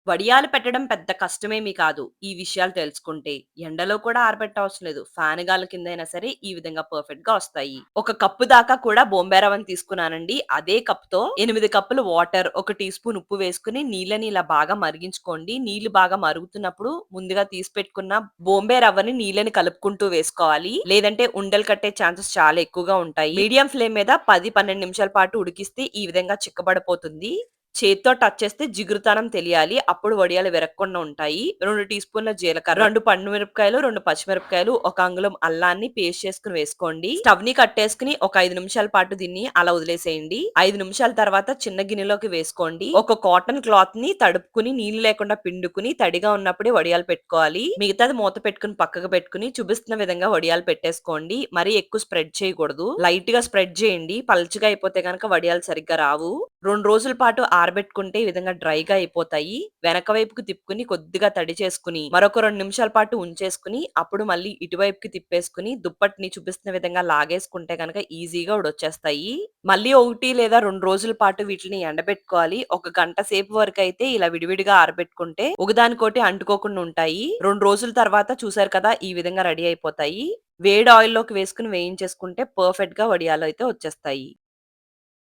వడియాలు పెట్టడం పెద్ద కష్టమేమి కాదు. ఈ విషయాలు తెలుసుకుంటే. ఎండలో కూడా ఆరబెట్టవసరం లేదు. ఫ్యాన్ గాలి కిందైనా సరే ఈ విధంగా పర్ఫెక్ట్‌గా వస్తాయి. ఒక కప్పు దాకా కూడా బొంబాయి రవ్వని తీసుకున్నానండి. అదే కప్‌తో 8 కప్పులు వాటర్, ఒక టీ స్పూన్ ఉప్పు వేసుకొని నీళ్ళని ఇలా బాగా మరిగించుకోండి. నీళ్లు బాగా మరుగుతున్నప్పుడు ముందుగా తీసి పెట్టుకున్న బొంబాయి రవ్వని నీళ్ళని కలుపుకుంటూ వేసుకోవాలి. లేదంటే ఉండలు కట్టే ఛాన్సెస్ చాలా ఎక్కువగా ఉంటాయి. మీడియం ఫ్లేమ్ మీద 10, 12 నిమిషాల పాటు ఉడికిస్తే ఈ విధంగా చిక్కబడిపోతుంది. చేత్తో టచ్ చేస్తే జిగురుతనం తెలియాలి. అప్పుడు వడియాలు విరగకుండా ఉంటాయి. 2 టీ స్పూన్ల జీలకర్ర, 2 పండు మిరపకాయలు, 2 పచ్చిమిరపకాయలు, ఒక అంగుళం అల్లాన్ని పేస్ట్ చేసుకొని వేసుకోండి. స్టవ్‌ని కట్టేసుకొని ఒక 5 నిమిషాల పాటు దీన్ని అలా వదిలేసేయండి. 5 నిమిషాల తర్వాత చిన్న గిన్నెలోకి వేసుకోండి. ఒక కాటన్ క్లాత్‌ని తడుపుకొని నీళ్లు లేకుండా పిండుకొని తడిగా ఉన్నప్పుడే వడియాలు పెట్టుకోవాలి. మిగతాది మూత పెట్టుకొని పక్కకు పెట్టుకొని చూపిస్తున్న విధంగా వడియాలు పెట్టేసుకోండి. మరీ ఎక్కువ స్ప్రెడ్ చేయకూడదు. లైట్‌గా స్ప్రెడ్ చేయండి. పల్చగా అయిపోతే గనక వడియాలు సరిగ్గా రావు. 2 రోజుల పాటు ఆరబెట్టుకుంటే ఈ విధంగా డ్రైగా అయిపోతాయి. వెనక వైపుకి తిప్పుకొని కొద్దిగా తడి చేసుకొని, మరొక 2 నిమిషాల పాటు ఉంచేసుకొని, అప్పుడు మళ్ళీ ఇటువైపుకి తిప్పేసుకొని, దుప్పటిని చూపిస్తున్న విధంగా లాగేసుకుంటే గనక ఈజీగా ఊడొచ్చేస్తాయి. మళ్ళీ 1 లేదా 2 రోజుల పాటు వీటిని ఎండబెట్టుకోవాలి. ఒక గంట సేపు వరకైతే ఇలా విడివిడిగా ఆరబెట్టుకుంటే ఒకదానికోటి అంటుకోకుండా ఉంటాయి. 2 రోజుల తర్వాత చూసారు కదా! ఈ విధంగా రెడీ అయిపోతాయి. వేడి ఆయిల్‌లోకి వేసుకొని వేయించేసుకుంటే పర్ఫెక్ట్‌గా వడియాలైతే వచ్చేస్తాయి.